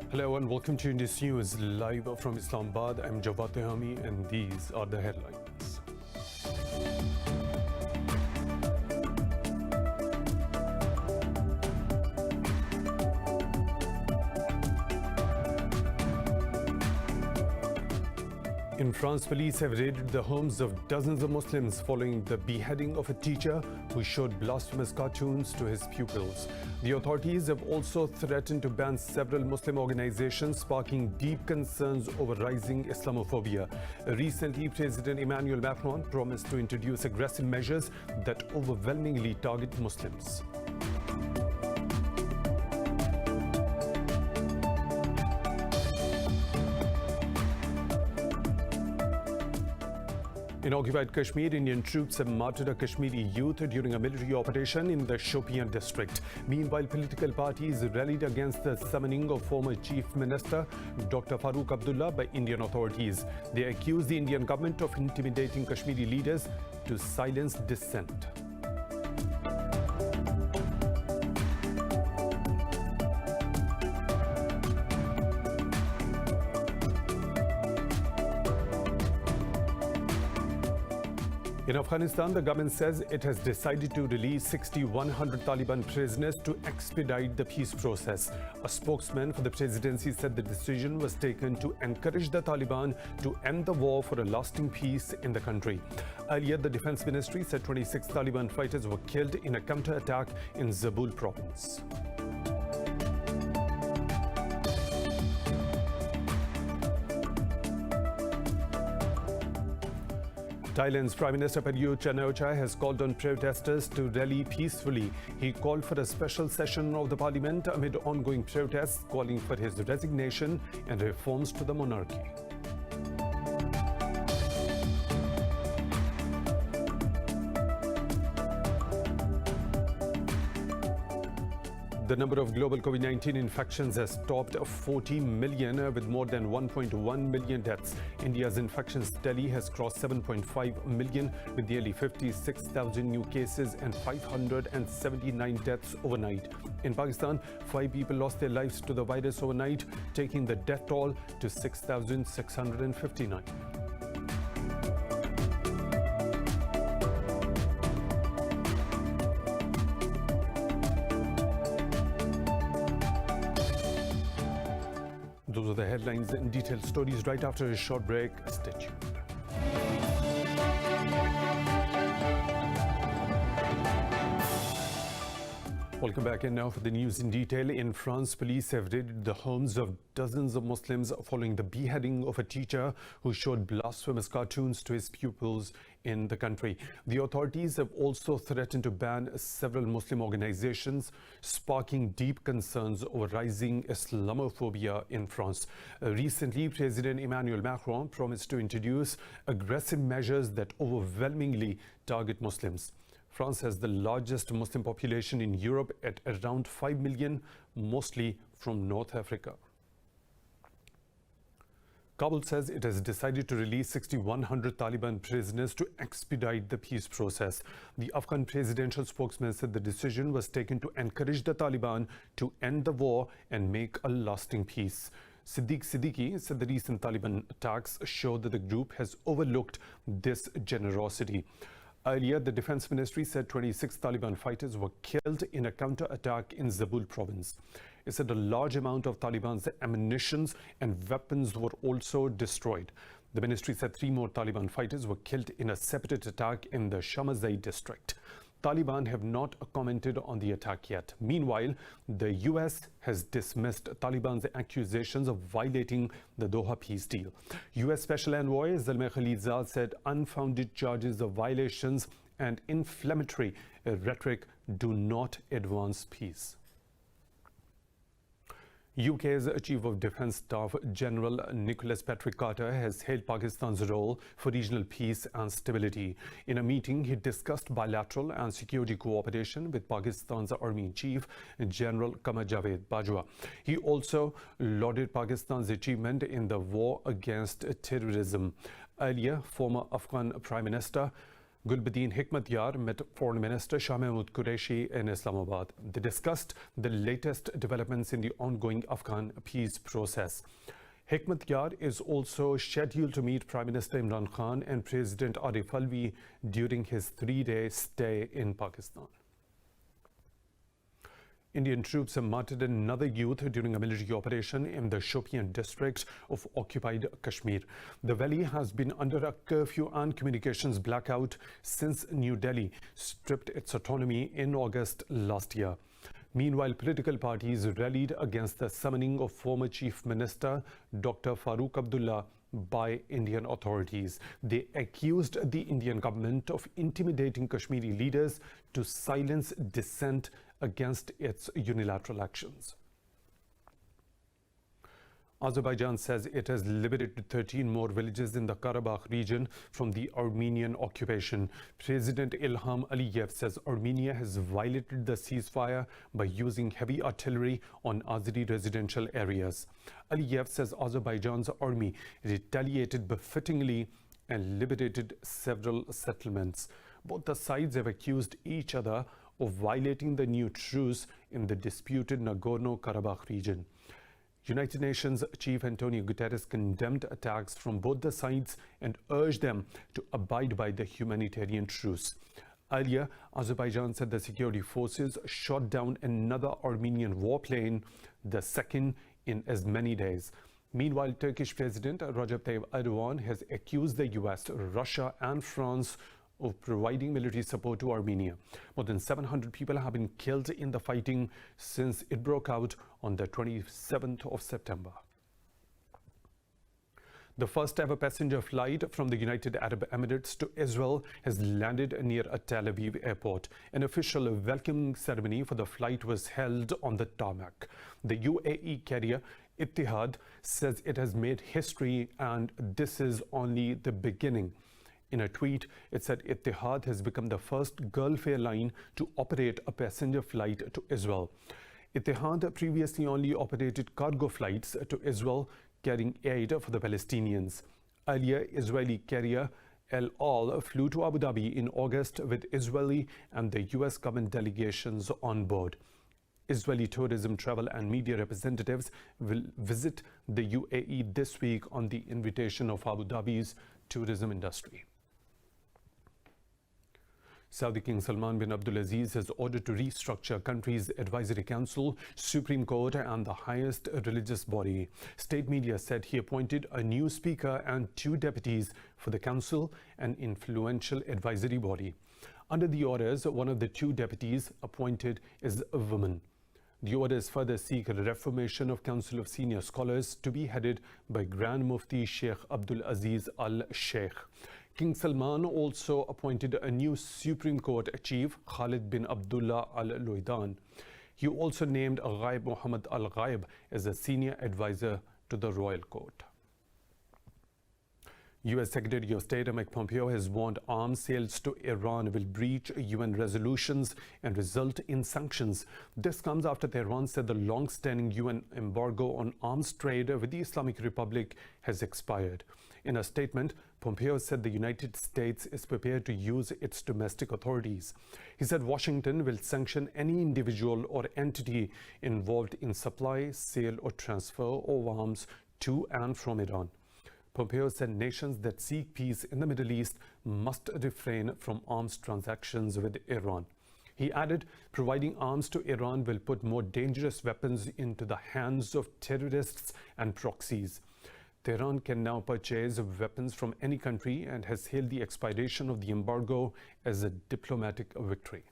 Hello and welcome to Indus News live from Islamabad. I'm Jawad Tehami and these are the headlines. In France, police have raided the homes of dozens of Muslims following the beheading of a teacher who showed blasphemous cartoons to his pupils. The authorities have also threatened to ban several Muslim organizations, sparking deep concerns over rising Islamophobia. Recently, President Emmanuel Macron promised to introduce aggressive measures that overwhelmingly target Muslims. In occupied Kashmir, Indian troops have martyred a Kashmiri youth during a military operation in the Shopian district. Meanwhile, political parties rallied against the summoning of former Chief Minister Dr. Farooq Abdullah by Indian authorities. They accused the Indian government of intimidating Kashmiri leaders to silence dissent. In Afghanistan, the government says it has decided to release 6,100 Taliban prisoners to expedite the peace process. A spokesman for the presidency said the decision was taken to encourage the Taliban to end the war for a lasting peace in the country. Earlier, the defense ministry said 26 Taliban fighters were killed in a counterattack in Zabul province. Thailand's Prime Minister Prayut Chan-o-cha has called on protesters to rally peacefully. He called for a special session of the parliament amid ongoing protests, calling for his resignation and reforms to the monarchy. The number of global COVID-19 infections has topped 40 million with more than 1.1 million deaths. India's infections tally has crossed 7.5 million with nearly 56,000 new cases and 579 deaths overnight. In Pakistan, 5 people lost their lives to the virus overnight, taking the death toll to 6,659. Those are the headlines and detailed stories right after a short break. Stay tuned. Welcome back, and now for the news in detail. In France, police have raided the homes of dozens of Muslims following the beheading of a teacher who showed blasphemous cartoons to his pupils in the country. The authorities have also threatened to ban several Muslim organizations, sparking deep concerns over rising Islamophobia in France. Recently, President Emmanuel Macron promised to introduce aggressive measures that overwhelmingly target Muslims. France has the largest Muslim population in Europe at around 5 million, mostly from North Africa. Kabul says it has decided to release 6,100 Taliban prisoners to expedite the peace process. The Afghan presidential spokesman said the decision was taken to encourage the Taliban to end the war and make a lasting peace. Siddiqui said the recent Taliban attacks show that the group has overlooked this generosity. Earlier, the defense ministry said 26 Taliban fighters were killed in a counterattack in Zabul province. It said a large amount of Taliban's ammunition and weapons were also destroyed. The ministry said 3 more Taliban fighters were killed in a separate attack in the Shamazai district. Taliban have not commented on the attack yet. Meanwhile, the US has dismissed Taliban's accusations of violating the Doha peace deal. US Special Envoy Zalmay Khalilzad said unfounded charges of violations and inflammatory rhetoric do not advance peace. UK's Chief of Defence Staff General Nicholas Patrick Carter has hailed Pakistan's role for regional peace and stability. In a meeting, he discussed bilateral and security cooperation with Pakistan's Army Chief General Qamar Javed Bajwa. He also lauded Pakistan's achievement in the war against terrorism. Earlier, former Afghan Prime Minister Gulbuddin Hikmatyar met Foreign Minister Shah Mahmood Qureshi in Islamabad. They discussed the latest developments in the ongoing Afghan peace process. Hikmatyar is also scheduled to meet Prime Minister Imran Khan and President Arif Alvi during his 3-day stay in Pakistan. Indian troops have martyred another youth during a military operation in the Shopian district of occupied Kashmir. The valley has been under a curfew and communications blackout since New Delhi stripped its autonomy in August last year. Meanwhile, political parties rallied against the summoning of former Chief Minister Dr. Farooq Abdullah by Indian authorities. They accused the Indian government of intimidating Kashmiri leaders to silence dissent against its unilateral actions. Azerbaijan says it has liberated 13 more villages in the Karabakh region from the Armenian occupation. President Ilham Aliyev says Armenia has violated the ceasefire by using heavy artillery on Azeri residential areas. Aliyev says Azerbaijan's army retaliated befittingly and liberated several settlements. Both the sides have accused each other of violating the new truce in the disputed Nagorno-Karabakh region. United Nations Chief Antonio Guterres condemned attacks from both the sides and urged them to abide by the humanitarian truce. Earlier, Azerbaijan said the security forces shot down another Armenian warplane, the second in as many days. Meanwhile, Turkish President Recep Tayyip Erdogan has accused the US, Russia and France of providing military support to Armenia. More than 700 people have been killed in the fighting since it broke out on the 27th of September. The first ever passenger flight from the United Arab Emirates to Israel has landed near a Tel Aviv airport. An official welcoming ceremony for the flight was held on the tarmac. The UAE carrier Etihad says it has made history and this is only the beginning. In a tweet, it said Etihad has become the first Gulf airline to operate a passenger flight to Israel. Etihad previously only operated cargo flights to Israel, carrying aid for the Palestinians. Earlier, Israeli carrier El Al flew to Abu Dhabi in August with Israeli and the US government delegations on board. Israeli tourism, travel and media representatives will visit the UAE this week on the invitation of Abu Dhabi's tourism industry. Saudi King Salman bin Abdulaziz has ordered to restructure country's advisory council, Supreme Court and the highest religious body. State media said he appointed a new speaker and 2 deputies for the council, an influential advisory body. Under the orders, one of the 2 deputies appointed is a woman. The orders further seek a reformation of Council of Senior Scholars to be headed by Grand Mufti Sheikh Abdul Aziz Al Sheikh. King Salman also appointed a new Supreme Court chief, Khalid bin Abdullah Al Loidan. He also named Ghaib Muhammad Al Ghaib as a senior advisor to the royal court. U.S. Secretary of State Mike Pompeo has warned arms sales to Iran will breach UN resolutions and result in sanctions. This comes after Tehran said the long-standing UN embargo on arms trade with the Islamic Republic has expired. In a statement, Pompeo said the United States is prepared to use its domestic authorities. He said Washington will sanction any individual or entity involved in supply, sale or transfer of arms to and from Iran. Pompeo said nations that seek peace in the Middle East must refrain from arms transactions with Iran. He added, providing arms to Iran will put more dangerous weapons into the hands of terrorists and proxies. Tehran can now purchase weapons from any country and has hailed the expiration of the embargo as a diplomatic victory.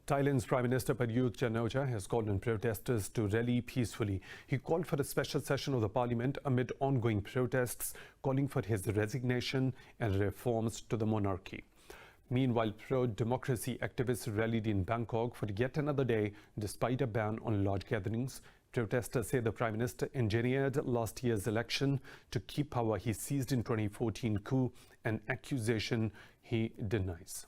Thailand's Prime Minister Prayut Chan-o-cha has called on protesters to rally peacefully. He called for a special session of the parliament amid ongoing protests, calling for his resignation and reforms to the monarchy. Meanwhile, pro-democracy activists rallied in Bangkok for yet another day despite a ban on large gatherings. Protesters say the Prime Minister engineered last year's election to keep power he seized in 2014 coup, an accusation he denies.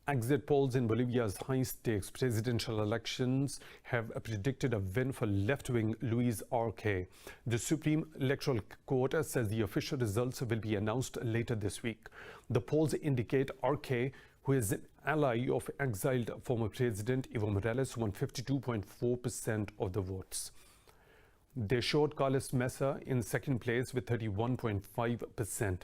Exit polls in Bolivia's high-stakes presidential elections have predicted a win for left-wing Luis Arce. The Supreme Electoral Court says the official results will be announced later this week. The polls indicate Arce, who is an ally of exiled former President Evo Morales, won 52.4% of the votes. They showed Carlos Mesa in second place with 31.5%.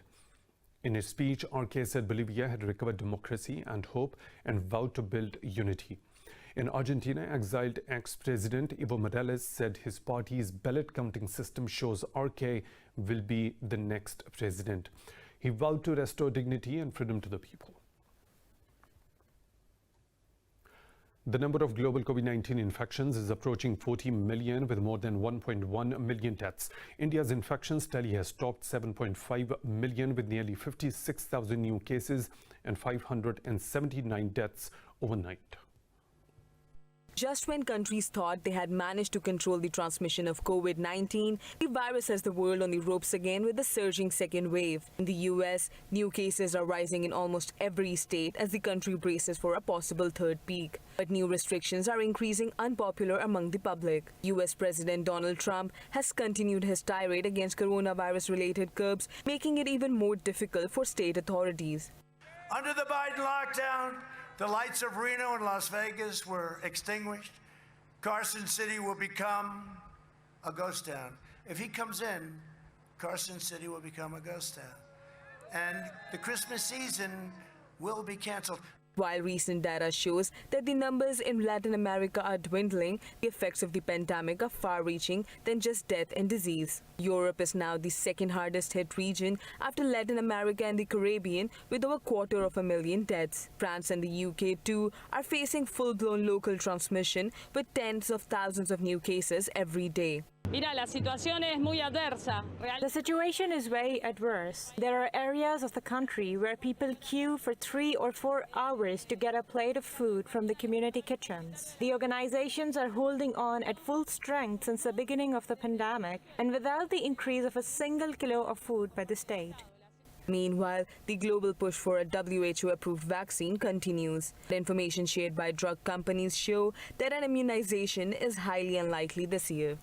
In his speech, Arce said Bolivia had recovered democracy and hope and vowed to build unity. In Argentina, exiled ex-president Evo Morales said his party's ballot counting system shows Arce will be the next president. He vowed to restore dignity and freedom to the people. The number of global COVID-19 infections is approaching 40 million with more than 1.1 million deaths. India's infections tally has topped 7.5 million with nearly 56,000 new cases and 579 deaths overnight. Just when countries thought they had managed to control the transmission of COVID-19, the virus has the world on the ropes again with the surging second wave. In the US, new cases are rising in almost every state as the country braces for a possible third peak. But new restrictions are increasing unpopular among the public. US President Donald Trump has continued his tirade against coronavirus-related curbs, making it even more difficult for state authorities. Under the Biden lockdown, the lights of Reno and Las Vegas were extinguished. Carson City will become a ghost town. If he comes in, Carson City will become a ghost town. And the Christmas season will be canceled. While recent data shows that the numbers in Latin America are dwindling, the effects of the pandemic are far-reaching than just death and disease. Europe is now the second hardest hit region after Latin America and the Caribbean, with over 250,000 deaths. France and the UK too are facing full-blown local transmission with tens of thousands of new cases every day. The situation is very adverse. There are areas of the country where people queue for 3 or 4 hours to get a plate of food from the community kitchens. The organizations are holding on at full strength since the beginning of the pandemic and without the increase of a single kilo of food by the state. Meanwhile, the global push for a WHO-approved vaccine continues. The information shared by drug companies show that an immunization is highly unlikely this year.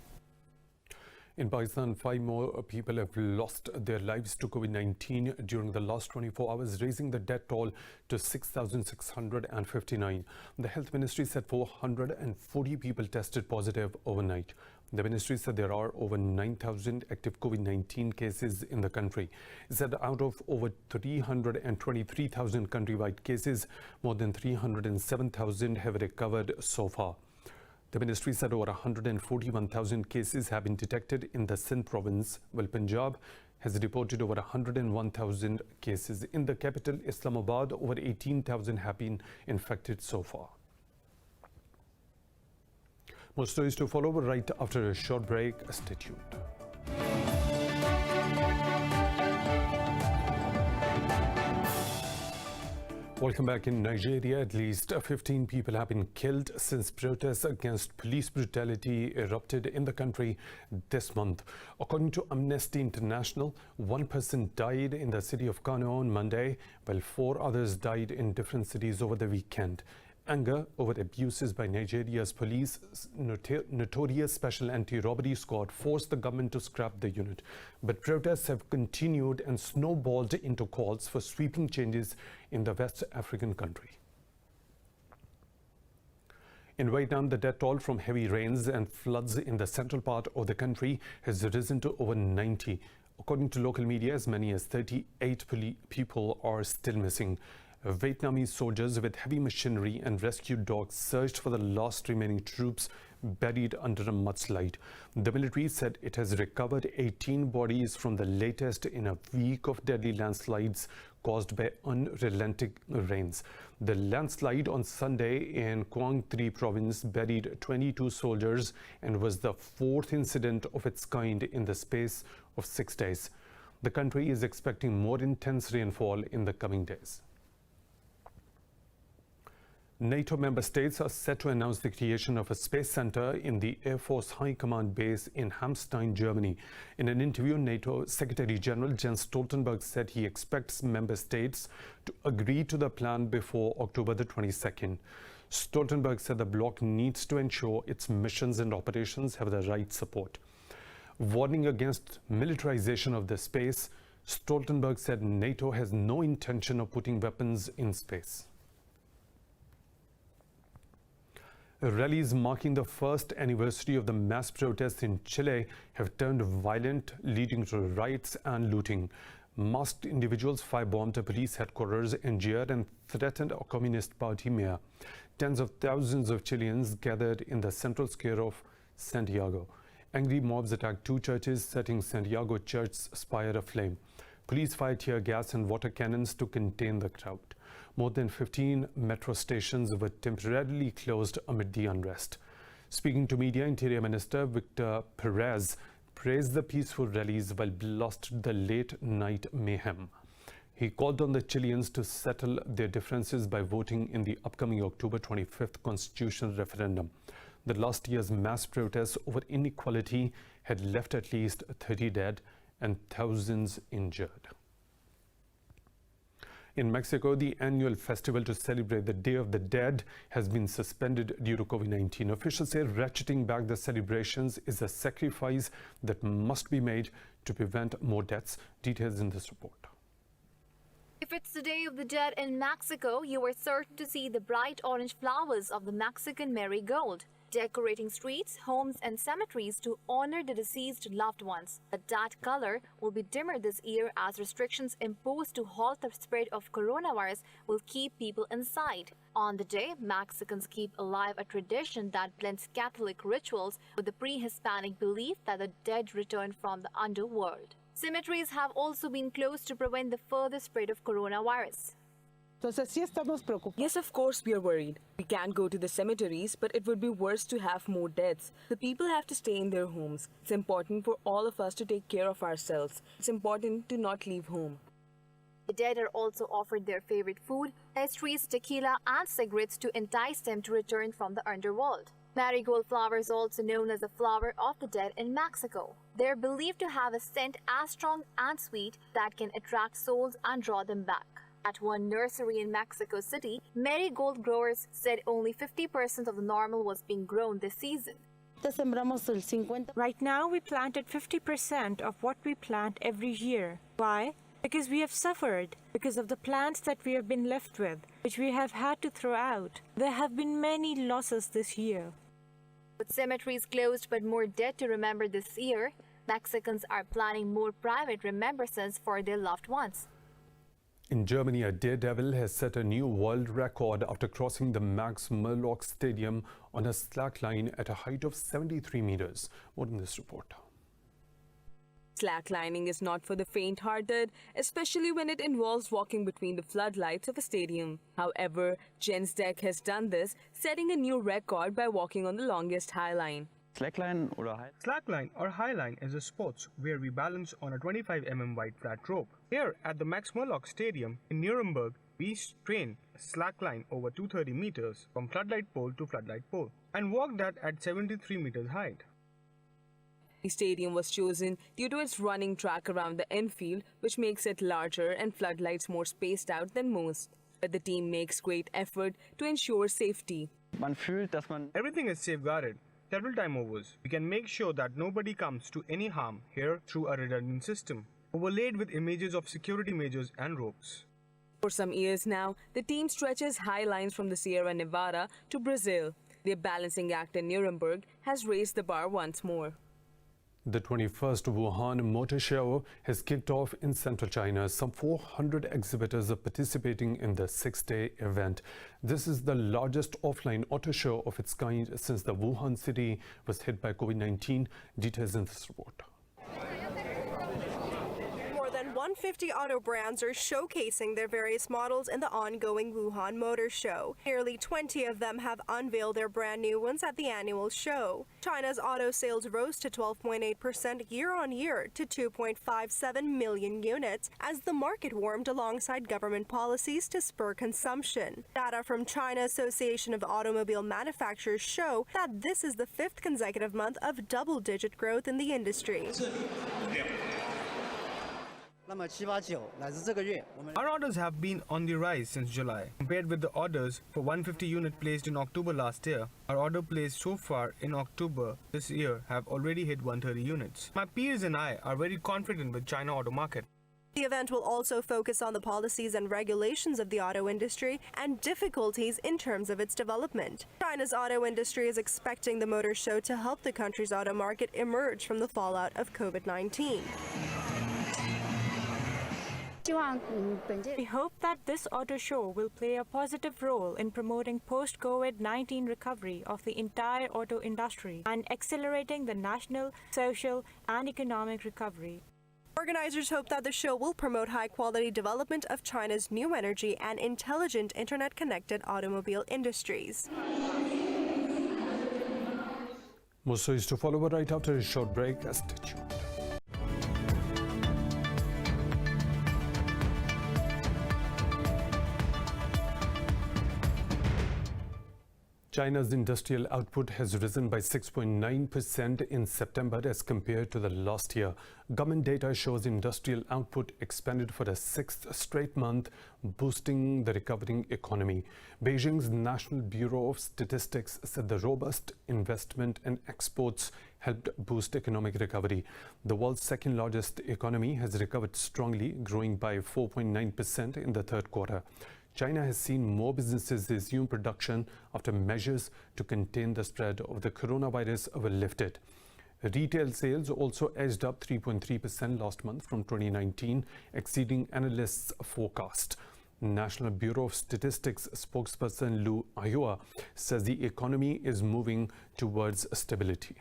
In Pakistan, 5 more people have lost their lives to COVID-19 during the last 24 hours, raising the death toll to 6,659. The health ministry said 440 people tested positive overnight. The ministry said there are over 9,000 active COVID-19 cases in the country. It said out of over 323,000 countrywide cases, more than 307,000 have recovered so far. The ministry said over 141,000 cases have been detected in the Sindh province, while Punjab has reported over 101,000 cases. In the capital, Islamabad, over 18,000 have been infected so far. More stories to follow right after a short break. Stay tuned. Welcome back. In Nigeria, at least 15 people have been killed since protests against police brutality erupted in the country this month. According to Amnesty International, 1 person died in the city of Kano on Monday, while 4 others died in different cities over the weekend. Anger over abuses by Nigeria's police notorious special anti-robbery squad forced the government to scrap the unit. But protests have continued and snowballed into calls for sweeping changes in the West African country. In Vietnam, the death toll from heavy rains and floods in the central part of the country has risen to over 90. According to local media, as many as 38 people are still missing. Vietnamese soldiers with heavy machinery and rescue dogs searched for the last remaining troops buried under a mudslide. The military said it has recovered 18 bodies from the latest in a week of deadly landslides caused by unrelenting rains. The landslide on Sunday in Quang Tri province buried 22 soldiers and was the 4th incident of its kind in the space of 6 days. The country is expecting more intense rainfall in the coming days. NATO member states are set to announce the creation of a space center in the Air Force High Command base in Hamstein, Germany. In an interview, NATO Secretary General Jens Stoltenberg said he expects member states to agree to the plan before October the 22nd. Stoltenberg said the bloc needs to ensure its missions and operations have the right support. Warning against militarization of the space, Stoltenberg said NATO has no intention of putting weapons in space. Rallies marking the first anniversary of the mass protests in Chile have turned violent, leading to riots and looting. Masked individuals firebombed a police headquarters in jeered and threatened a Communist Party mayor. Tens of thousands of Chileans gathered in the central square of Santiago. Angry mobs attacked two churches, setting Santiago Church's spire aflame. Police fired tear gas and water cannons to contain the crowd. More than 15 metro stations were temporarily closed amid the unrest. Speaking to media, Interior Minister Victor Perez praised the peaceful rallies while blasted the late-night mayhem. He called on the Chileans to settle their differences by voting in the upcoming October 25th constitutional referendum. The last year's mass protests over inequality had left at least 30 dead and thousands injured. In Mexico, the annual festival to celebrate the Day of the Dead has been suspended due to COVID-19. Officials say ratcheting back the celebrations is a sacrifice that must be made to prevent more deaths. Details in this report. If it's the Day of the Dead in Mexico, you are certain to see the bright orange flowers of the Mexican marigold, decorating streets, homes and cemeteries to honor the deceased loved ones. But that color will be dimmer this year as restrictions imposed to halt the spread of coronavirus will keep people inside. On the day, Mexicans keep alive a tradition that blends Catholic rituals with the pre-Hispanic belief that the dead return from the underworld. Cemeteries have also been closed to prevent the further spread of coronavirus. Yes, of course we are worried. We can't go to the cemeteries, but it would be worse to have more deaths. The people have to stay in their homes. It's important for all of us to take care of ourselves. It's important to not leave home. The dead are also offered their favorite food, pastries, tequila, and cigarettes to entice them to return from the underworld. Marigold flower is also known as the flower of the dead in Mexico. They are believed to have a scent as strong and sweet that can attract souls and draw them back. At one nursery in Mexico City, marigold growers said only 50% of the normal was being grown this season. Right now, we planted 50% of what we plant every year. Why? Because we have suffered, because of the plants that we have been left with, which we have had to throw out. There have been many losses this year. With cemeteries closed but more dead to remember this year, Mexicans are planning more private remembrances for their loved ones. In Germany, a daredevil has set a new world record after crossing the Max Morlock Stadium on a slackline at a height of 73 meters. More in this report. Slacklining is not for the faint-hearted, especially when it involves walking between the floodlights of a stadium. However, Jens Deck has done this, setting a new record by walking on the longest high line. Slackline or high line is a sport where we balance on a 25 mm wide flat rope. Here at the Max Morlock Stadium in Nuremberg, we train slackline over 230 meters from floodlight pole to floodlight pole and walk that at 73 meters height. The stadium was chosen due to its running track around the infield, which makes it larger and floodlights more spaced out than most. But the team makes great effort to ensure safety. Everything is safeguarded. Several time overs, we can make sure that nobody comes to any harm here through a redundant system, overlaid with images of security measures and ropes. For some years now, the team stretches high lines from the Sierra Nevada to Brazil. Their balancing act in Nuremberg has raised the bar once more. The 21st Wuhan Motor Show has kicked off in central China. Some 400 exhibitors are participating in the 6-day event. This is the largest offline auto show of its kind since the Wuhan city was hit by COVID-19. Details in this report. More than 150 auto brands are showcasing their various models in the ongoing Wuhan Motor Show. Nearly 20 of them have unveiled their brand new ones at the annual show. China's auto sales rose to 12.8% year-on-year to 2.57 million units as the market warmed alongside government policies to spur consumption. Data from China Association of Automobile Manufacturers show that this is the fifth consecutive month of double-digit growth in the industry. Our orders have been on the rise since July. Compared with the orders for 150 units placed in October last year, our order placed so far in October this year have already hit 130 units. My peers and I are very confident with China auto market. The event will also focus on the policies and regulations of the auto industry and difficulties in terms of its development. China's auto industry is expecting the motor show to help the country's auto market emerge from the fallout of COVID-19. We hope that this auto show will play a positive role in promoting post-COVID-19 recovery of the entire auto industry and accelerating the national, social, and economic recovery. Organizers hope that the show will promote high-quality development of China's new energy and intelligent internet-connected automobile industries. More stories to follow right after a short break. Stay tuned. China's industrial output has risen by 6.9% in September as compared to the last year. Government data shows industrial output expanded for the sixth straight month, boosting the recovering economy. Beijing's National Bureau of Statistics said the robust investment and exports helped boost economic recovery. The world's second largest economy has recovered strongly, growing by 4.9% in the third quarter. China has seen more businesses resume production after measures to contain the spread of the coronavirus were lifted. Retail sales also edged up 3.3% last month from 2019, exceeding analysts' forecast. National Bureau of Statistics spokesperson Lu Ayua says the economy is moving towards stability.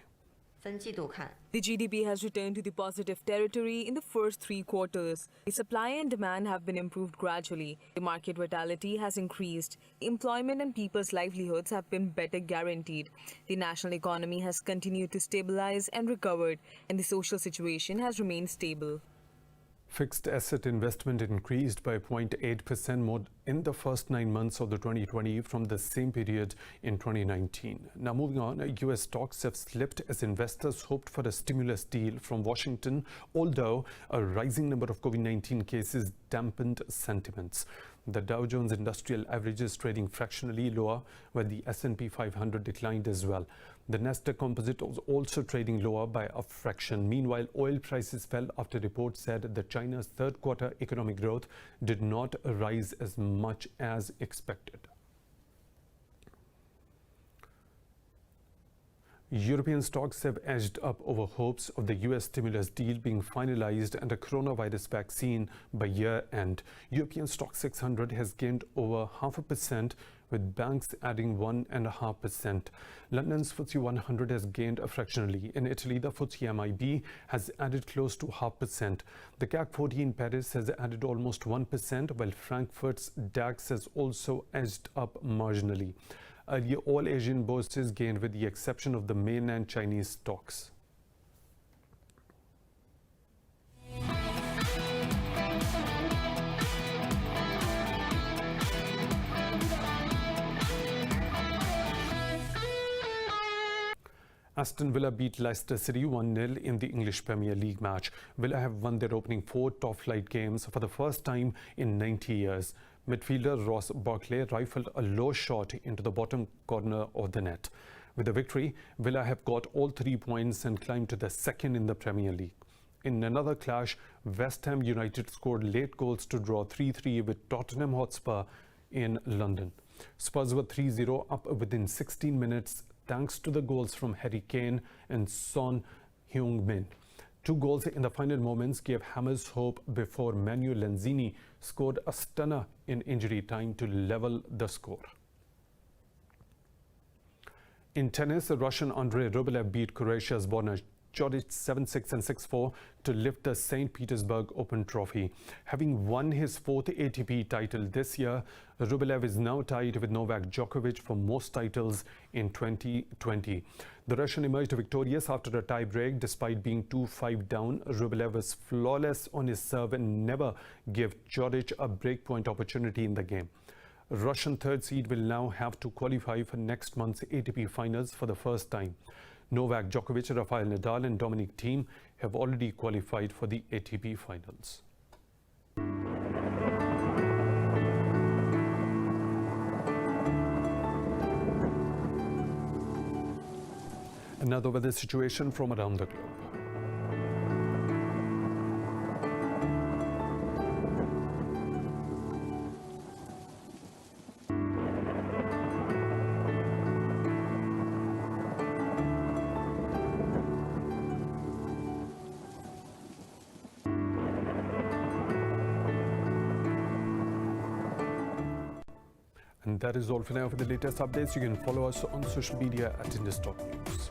The GDP has returned to the positive territory in the first three quarters. The supply and demand have been improved gradually. The market vitality has increased. Employment and people's livelihoods have been better guaranteed. The national economy has continued to stabilize and recovered, and the social situation has remained stable. Fixed asset investment increased by 0.8% more in the first 9 months of the 2020 from the same period in 2019. Now moving on, US stocks have slipped as investors hoped for a stimulus deal from Washington, although a rising number of COVID-19 cases dampened sentiments. The Dow Jones Industrial Average is trading fractionally lower, while the S&P 500 declined as well. The Nasdaq Composite was also trading lower by a fraction. Meanwhile, oil prices fell after reports said that China's third quarter economic growth did not rise as much as expected. European stocks have edged up over hopes of the US stimulus deal being finalized and a coronavirus vaccine by year-end. European Stock 600 has gained over 0.5%, with banks adding 1.5%. London's FTSE 100 has gained fractionally. In Italy, the FTSE MIB has added close to 0.5%. The CAC 40 in Paris has added almost 1%, while Frankfurt's DAX has also edged up marginally. Earlier, all Asian bourses gained with the exception of the mainland Chinese stocks. Aston Villa beat Leicester City 1-0 in the English Premier League match. Villa have won their opening 4 top-flight games for the first time in 90 years. Midfielder Ross Barkley rifled a low shot into the bottom corner of the net. With the victory, Villa have got all 3 points and climbed to the second in the Premier League. In another clash, West Ham United scored late goals to draw 3-3 with Tottenham Hotspur in London. Spurs were 3-0 up within 16 minutes thanks to the goals from Harry Kane and Son Heung-min. 2 goals in the final moments gave Hammers hope before Manu Lanzini scored a stunner in injury time to level the score. In tennis, the Russian Andrei Rublev beat Croatia's Borna Djokovic 7-6 and 6-4 to lift the St. Petersburg Open trophy. Having won his fourth ATP title this year, Rublev is now tied with Novak Djokovic for most titles in 2020. The Russian emerged victorious after a tie-break. Despite being 2-5 down, Rublev was flawless on his serve and never gave Djokovic a breakpoint opportunity in the game. Russian third seed will now have to qualify for next month's ATP finals for the first time. Novak Djokovic, Rafael Nadal and Dominic Thiem have already qualified for the ATP finals. Another weather situation from around the globe. And that is all for now. For the latest updates, you can follow us on social media at Indus News.